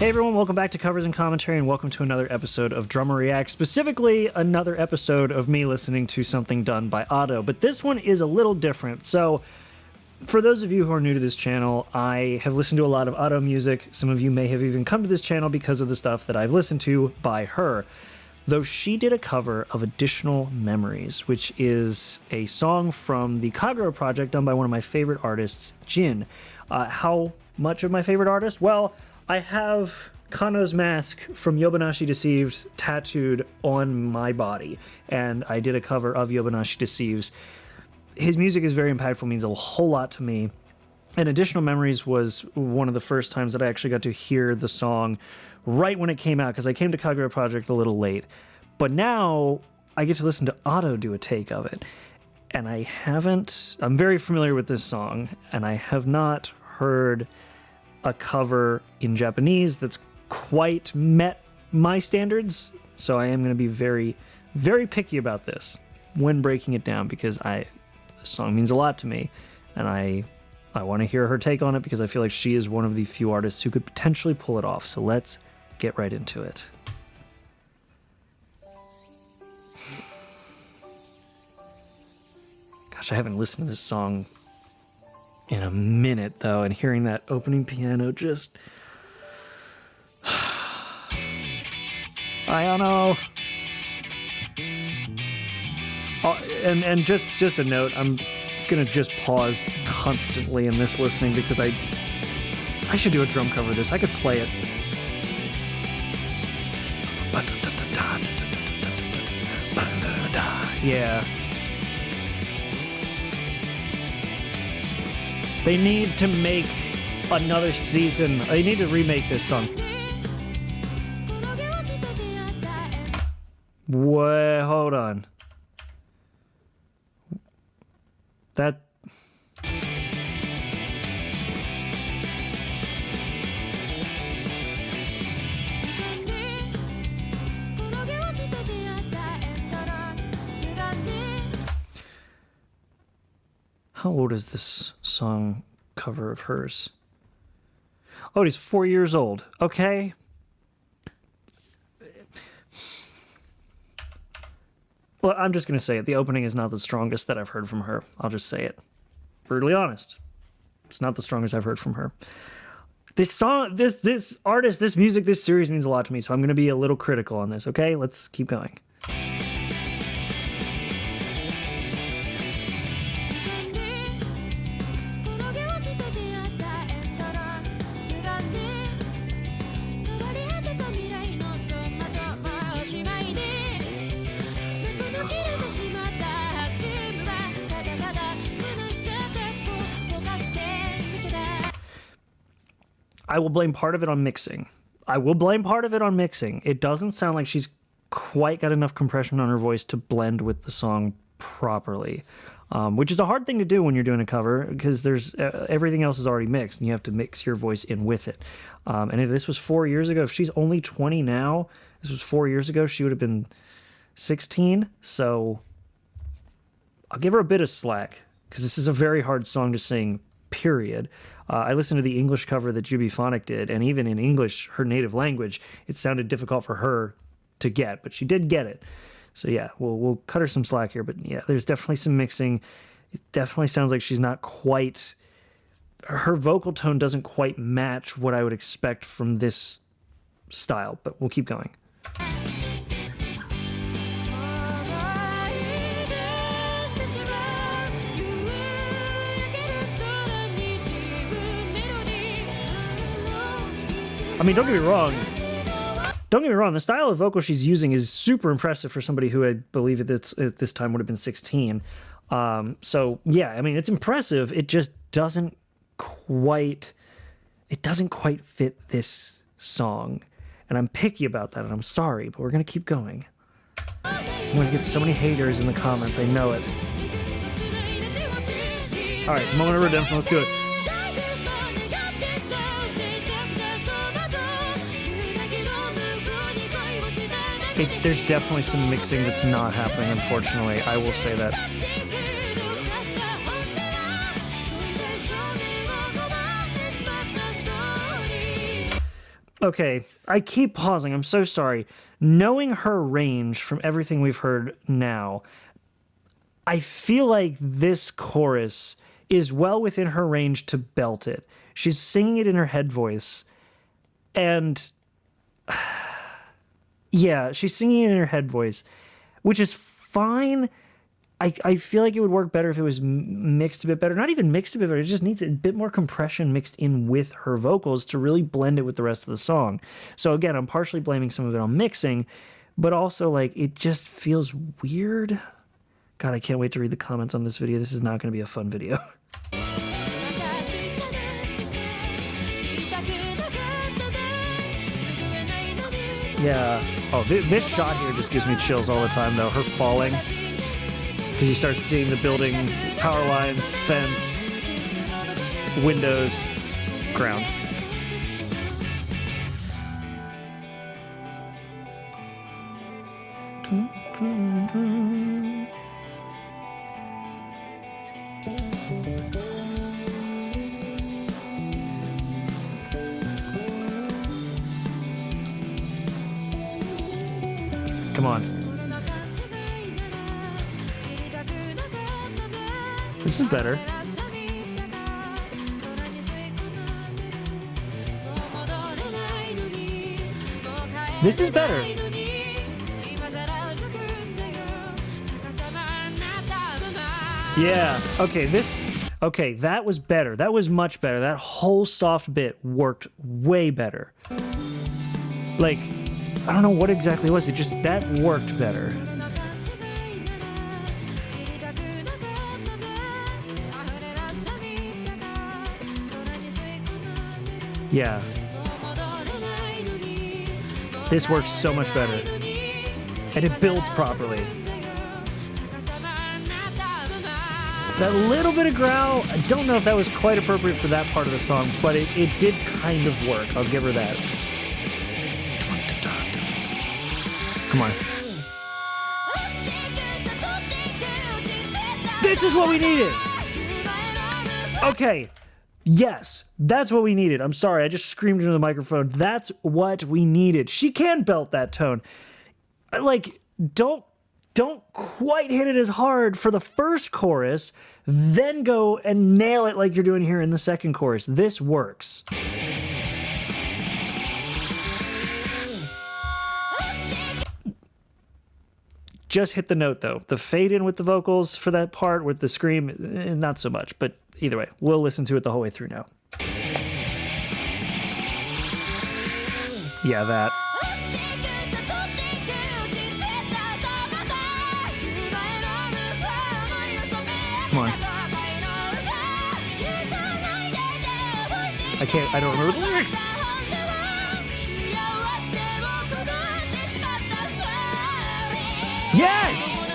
Hey everyone, welcome back to Covers and Commentary, and welcome to another episode of Drummer Reacts, specifically another episode of me listening to something done by Otto. But this one is a little different. So, for those of you who are new to this channel, I have listened to a lot of Otto music. Some of you may have even come to this channel because of the stuff that I've listened to by her. Though she did a cover of Additional Memories, which is a song from the Kagura project done by one of my favorite artists, Jin. How much of my favorite artist? Well, I have Kano's mask from Yobanashi Deceived tattooed on my body, and I did a cover of Yobanashi Deceives. His music is very impactful, means a whole lot to me. And Additional Memories was one of the first times that I actually got to hear the song right when it came out, because I came to Kagura Project a little late. But now I get to listen to Otto do a take of it. And I'm very familiar with this song, and I have not heard a cover in Japanese that's quite met my standards. So I am going to be very, very picky about this when breaking it down, because this song means a lot to me, and I want to hear her take on it because I feel like she is one of the few artists who could potentially pull it off. So let's get right into it. Gosh, I haven't listened to this song in a minute, though, and hearing that opening piano just... I don't know. Oh, and just a note, I'm gonna just pause constantly in this listening because I should do a drum cover of this. I could play it. Yeah. They need to make another season. They need to remake this song. Wait, hold on. That... How old is this song cover of hers? Oh, he's 4 years old. Okay. Well, I'm just going to say it. The opening is not the strongest that I've heard from her. I'll just say it. Brutally honest. It's not the strongest I've heard from her. This song, this artist, this music, this series means a lot to me, so I'm going to be a little critical on this, okay? Let's keep going. I will blame part of it on mixing. It doesn't sound like she's quite got enough compression on her voice to blend with the song properly, which is a hard thing to do when you're doing a cover, because there's everything else is already mixed, and you have to mix your voice in with it. And if this was 4 years ago, if she's only 20 now, this was 4 years ago, she would have been 16. So I'll give her a bit of slack, because this is a very hard song to sing, period. I listened to the English cover that Jubiphonic did, and even in English, her native language, it sounded difficult for her to get, but she did get it. So yeah, we'll cut her some slack here, but yeah, there's definitely some mixing. It definitely sounds like she's not quite... Her vocal tone doesn't quite match what I would expect from this style, but we'll keep going. I mean, don't get me wrong, the style of vocal she's using is super impressive for somebody who I believe at this time would have been 16. So, yeah, I mean, it's impressive. It just doesn't quite fit this song. And I'm picky about that, and I'm sorry, but we're going to keep going. I'm going to get so many haters in the comments. I know it. All right, moment of redemption. Let's do it. There's definitely some mixing that's not happening, unfortunately. I will say that. Okay, I keep pausing. I'm so sorry. Knowing her range from everything we've heard now, I feel like this chorus is well within her range to belt it. She's singing it in her head voice. And yeah, she's singing it in her head voice, which is fine. I feel like it would work better if it was mixed a bit better. Not even mixed a bit better. It just needs a bit more compression mixed in with her vocals to really blend it with the rest of the song. So again, I'm partially blaming some of it on mixing, but also like it just feels weird. God, I can't wait to read the comments on this video. This is not going to be a fun video. Yeah. Oh, this shot here just gives me chills all the time, though. Her falling. Because you start seeing the building, power lines, fence, windows, ground. Come on. This is better. This is better. Yeah. Okay, that was better. That was much better. That whole soft bit worked way better. Like, I don't know what exactly it was. It just, that worked better. Yeah. This works so much better. And it builds properly. That little bit of growl, I don't know if that was quite appropriate for that part of the song, but it did kind of work. I'll give her that. Come on. This is what we needed! Okay. Yes, that's what we needed. I'm sorry, I just screamed into the microphone. That's what we needed. She can belt that tone. Like, don't quite hit it as hard for the first chorus, then go and nail it like you're doing here in the second chorus. This works. Just hit the note, though. The fade in with the vocals for that part with the scream, not so much. But either way, we'll listen to it the whole way through now. Yeah, that. Come on. I don't remember the lyrics. Yes!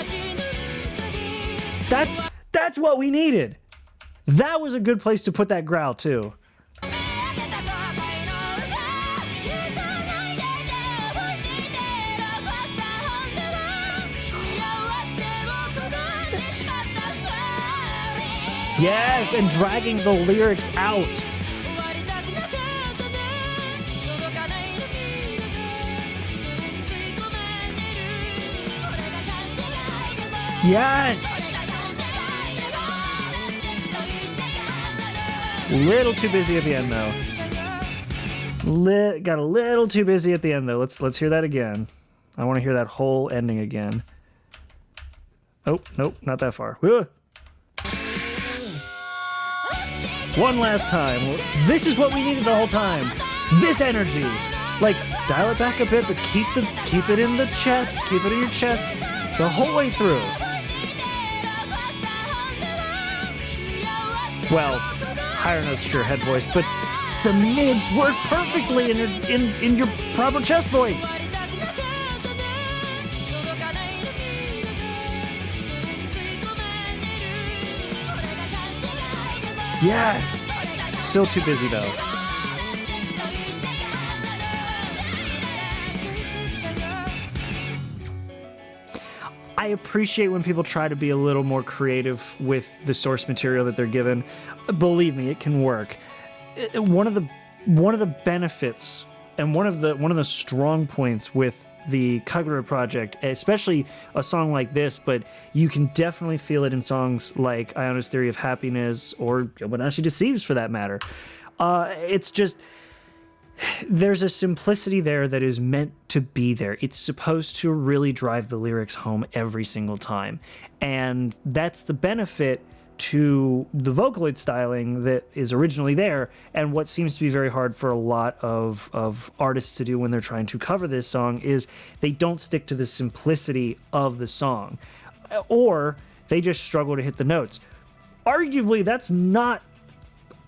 That's what we needed. That was a good place to put that growl, too. Yes, and dragging the lyrics out. Yes! Little too busy at the end, though. Got a little too busy at the end, though. Let's hear that again. I want to hear that whole ending again. Oh, nope, not that far. One last time. This is what we needed the whole time. This energy. Like, dial it back a bit, but keep it in the chest. Keep it in your chest the whole way through. Well, higher notes to your head voice, but the mids work perfectly in your proper chest voice. Yes! Still too busy, though. I appreciate when people try to be a little more creative with the source material that they're given. Believe me, it can work. One of the benefits And one of the strong points with the Kagura project, especially a song like this, but you can definitely feel it in songs like Iona's Theory of Happiness or Yobanashi Deceives for that matter. It's just, there's a simplicity there that is meant to be there. It's supposed to really drive the lyrics home every single time. And that's the benefit to the vocaloid styling that is originally there, and what seems to be very hard for a lot of artists to do when they're trying to cover this song is they don't stick to the simplicity of the song, or they just struggle to hit the notes. Arguably, that's not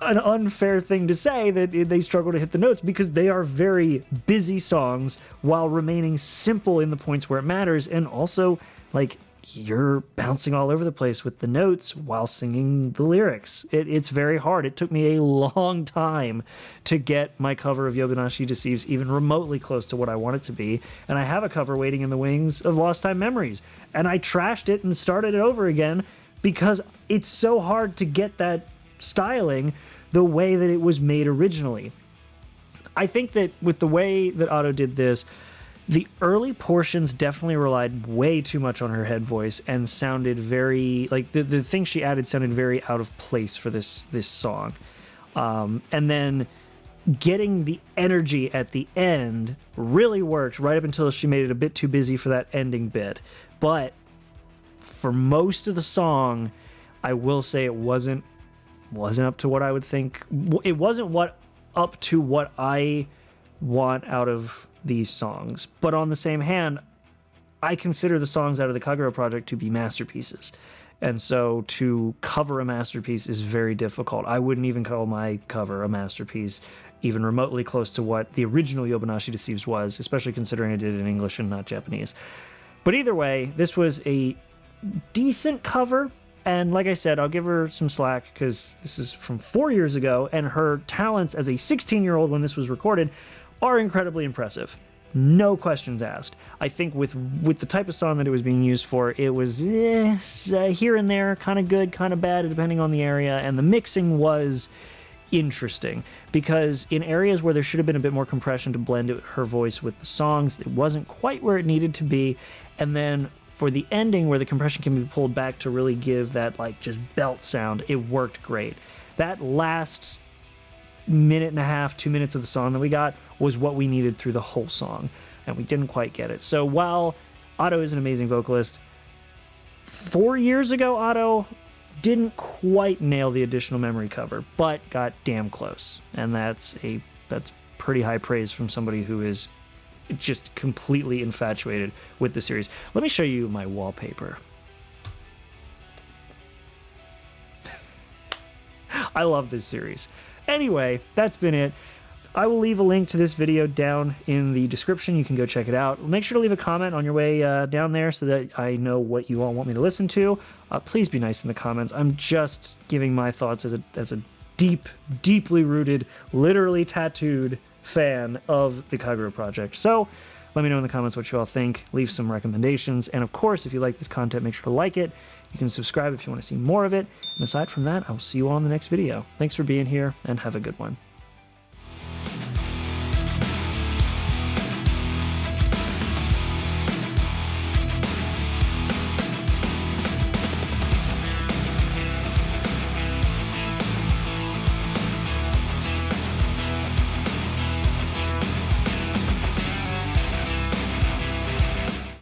an unfair thing to say that they struggle to hit the notes, because they are very busy songs while remaining simple in the points where it matters, and also, like, you're bouncing all over the place with the notes while singing the lyrics. It's very hard. It took me a long time to get my cover of Yobanashi Deceives even remotely close to what I want it to be, and I have a cover waiting in the wings of Lost Time Memories, and I trashed it and started it over again because it's so hard to get that styling the way that it was made originally. I think that with the way that Otto did this, the early portions definitely relied way too much on her head voice and sounded very, like, the things she added sounded very out of place for this song. And then getting the energy at the end really worked right up until she made it a bit too busy for that ending bit. But for most of the song, I will say it wasn't up to what I would think. It wasn't up to what I want out of these songs, but on the same hand, I consider the songs out of the Kagura project to be masterpieces, and so to cover a masterpiece is very difficult. I wouldn't even call my cover a masterpiece, even remotely close to what the original Yobanashi Deceives was, especially considering I did it in English and not Japanese. But either way, this was a decent cover, and like I said, I'll give her some slack because this is from 4 years ago, and her talents as a 16-year-old when this was recorded are incredibly impressive. No questions asked. I think with the type of song that it was being used for, it was here and there, kind of good, kind of bad, depending on the area, and the mixing was interesting, because in areas where there should have been a bit more compression to blend her voice with the songs, it wasn't quite where it needed to be, and then for the ending where the compression can be pulled back to really give that, like, just belt sound, it worked great. That last minute and a half, 2 minutes of the song that we got was what we needed through the whole song, and we didn't quite get it. So while Otto is an amazing vocalist, 4 years ago Otto didn't quite nail the Additional Memory cover, but got damn close, and that's pretty high praise from somebody who is just completely infatuated with the series. Let me show you my wallpaper. I love this series. Anyway, that's been it. I will leave a link to this video down in the description. You can go check it out. Make sure to leave a comment on your way down there so that I know what you all want me to listen to. Please be nice in the comments. I'm just giving my thoughts as a deeply rooted, literally tattooed fan of the Kagura project. So let me know in the comments what you all think. Leave some recommendations. And of course, if you like this content, make sure to like it. You can subscribe if you want to see more of it. And aside from that, I will see you all in the next video. Thanks for being here, and have a good one.